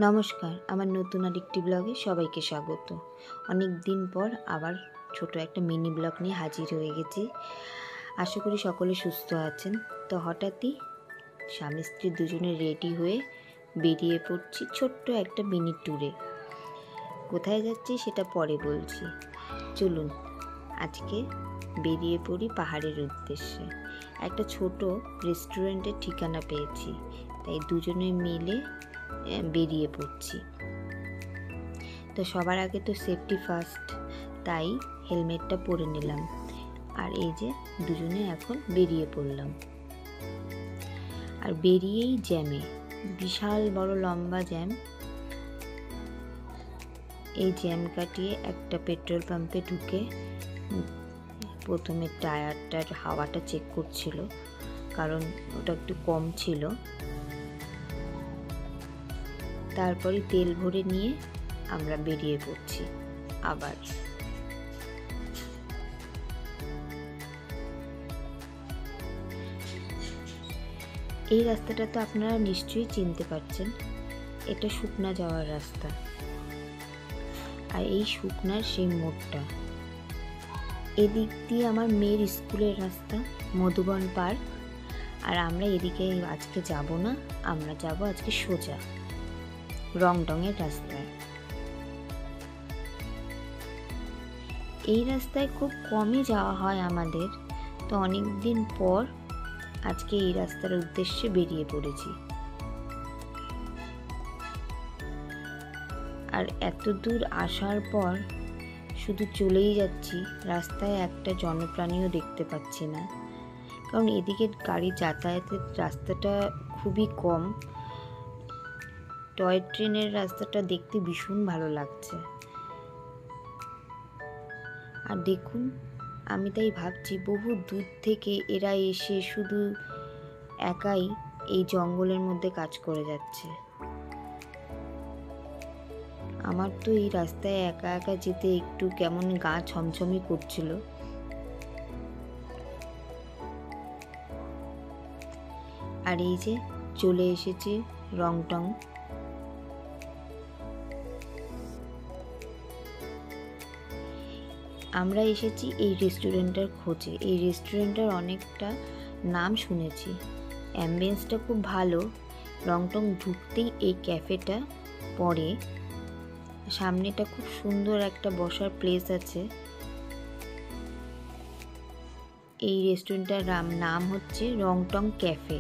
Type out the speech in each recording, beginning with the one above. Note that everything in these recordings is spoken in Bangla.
নমস্কার, আমার নতুন আরেকটি ব্লগে সবাইকে স্বাগত। অনেক দিন পর আবার ছোট একটা মিনি ব্লগ নিয়ে হাজির হয়ে গেছি। আশা করি সকলে সুস্থ আছেন। তো হঠাৎই স্বামী স্ত্রী দুজনে রেডি হয়ে বেরিয়ে পড়ছি ছোট্ট একটা মিনি ট্যুরে। কোথায় যাচ্ছি সেটা পরে বলছি। চলুন আজকে বেরিয়ে পড়ি পাহাড়ের উদ্দেশ্যে। একটা ছোট রেস্টুরেন্টের ঠিকানা পেয়েছি, তাই দুজনে মিলে বেরিয়ে পড়ছি। তো সবার আগে তো সেফটি ফার্স্ট, তাই হেলমেটটা পরে নিলাম। আর এই যে দুজনে এখন বেরিয়ে পড়লাম। আর বেরিয়েই জ্যামে, বিশাল বড় লম্বা জ্যাম। এই জ্যাম কাটিয়ে একটা পেট্রোল পাম্পে ঢুকে প্রথমে টায়ারটার হাওয়াটা চেক করছিল, কারণ ওটা একটু কম ছিল। তারপরে তেল ভরে নিয়ে আমরা বেরিয়ে পড়ছি আবার। এই রাস্তাটা তো আপনারা নিশ্চয়ই চিনতে পারছেন, এটা শুকনা যাওয়ার রাস্তা। আর এই শুকনার সেই মোড়টা, এদিক দিয়ে আমার মেয়ের স্কুলের রাস্তা, মধুবন পার্ক। আর আমরা এদিকে আজকে যাব না, আমরা যাব আজকে সোজা রংডংয়ের রাস্তায়। এই রাস্তায় খুব কমই যাওয়া হয় আমাদের, তো অনেক দিন পর আজকে এই রাস্তার উদ্দেশ্যে বেরিয়ে পড়েছি। আর এত দূর আসার পর শুধু চলেই যাচ্ছি, রাস্তায় একটা জনপ্রাণীও দেখতে পাচ্ছি না, কারণ এদিকে গাড়ি যাতায়াতের রাস্তাটা খুবই কম। টয় ট্রেনের রাস্তাটা দেখতে ভীষণ ভালো লাগছে। আর দেখুন, আমি তাই ভাবছি বহু দূর থেকে এরা এসে শুধু একাই এই জঙ্গলের মধ্যে কাজ করে যাচ্ছে। আমার তো এই রাস্তায় একা একা যেতে একটু কেমন গা ছমছমই করছিল। আর এই যে চলে এসেছি রংটং। আমরা এসেছি এই রেস্টুরেন্টটার খোঁজে। এই রেস্টুরেন্টটার অনেকটা নাম শুনেছি, অ্যাম্বিয়েন্সটা খুব ভালো। রংটং ঢুকতেই এই ক্যাফেটা পড়ে, সামনেটা খুব সুন্দর একটা বসার প্লেস আছে। এই রেস্টুরেন্টটার নাম হচ্ছে রংটং ক্যাফে।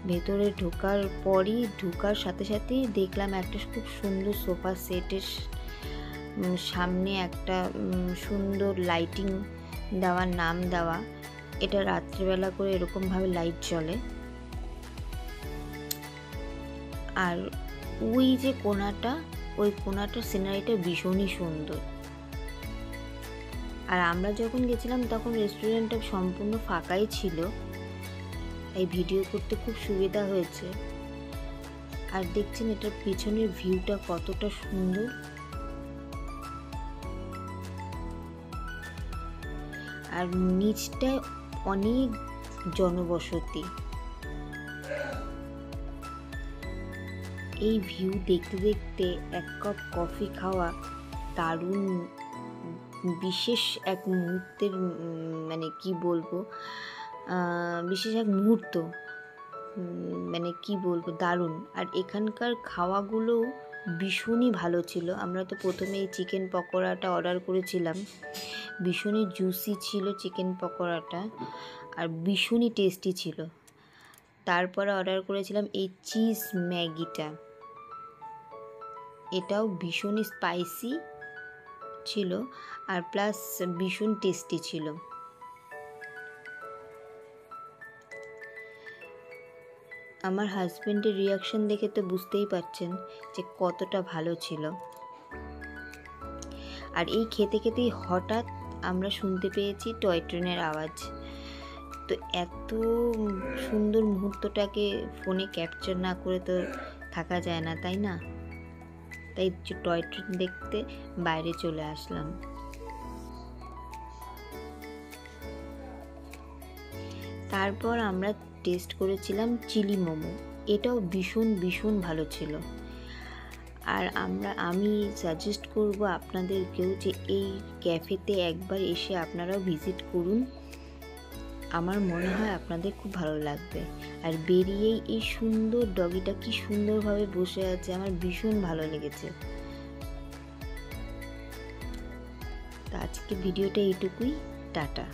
ভেতরে ঢোকার সাথে সাথেই দেখলাম একটা খুব সুন্দর সোফা সেটের সামনে একটা সুন্দর লাইটিং দেওয়ার নাম দেওয়া। এটা রাত্রিবেলা করে এরকমভাবে লাইট জ্বলে। আর ওই যে ওই কোণাটার সিনারিটা ভীষণই সুন্দর। আর আমরা যখন গেছিলাম তখন রেস্টুরেন্টটা সম্পূর্ণ ফাঁকাই ছিল, তাই ভিডিও করতে খুব সুবিধা হয়েছে। আর দেখছেন এটার পিছনের ভিউটা কতটা সুন্দর। আর নিচটায় অনেক জনবসতি। এই ভিউ দেখতে দেখতে এক কাপ কফি খাওয়া দারুণ বিশেষ এক মুহূর্তের, মানে কি বলবো, বিশেষ এক মুহূর্ত, মানে কি বলবো, দারুণ। আর এখানকার খাওয়াগুলো ভীষণই ভালো ছিল। আমরা তো প্রথমে এই চিকেন পকোড়াটা অর্ডার করেছিলাম, ভীষণই জুসি ছিল চিকেন পকোড়াটা, আর ভীষণই টেস্টি ছিল। তারপরে অর্ডার করেছিলাম এই চিজ ম্যাগিটা, এটাও ভীষণই স্পাইসি ছিল আর প্লাস ভীষণ টেস্টি ছিল। আমার হাজবেন্ডের রিয়াকশন দেখে তো বুঝতেই পারছেন যে কতটা ভালো ছিল। আর এই খেতে খেতেই হঠাৎ আমরা শুনতে পেয়েছি টয় ট্রেনের আওয়াজ। তো এত সুন্দর মুহূর্তটাকে ফোনে ক্যাপচার না করে তো থাকা যায় না, তাই না? তাই টয় ট্রেন দেখতে বাইরে চলে আসলাম। তারপর আমরা টেস্ট করেছিলাম চিলি মোমো। এটাও ভীষণ ভীষণ ভালো ছিল। আর আমি সাজেস্ট করব আপনাদেরকেও যে এই ক্যাফেতে একবার এসে আপনারাও ভিজিট করুন। আমার মনে হয় আপনাদের খুব ভালো লাগবে। আর বেরিয়েই এই সুন্দর ডগিটা কি সুন্দরভাবে বসে আছে, আমার ভীষণ ভালো লেগেছে। তো আজকে ভিডিওটা এইটুকুই, টাটা।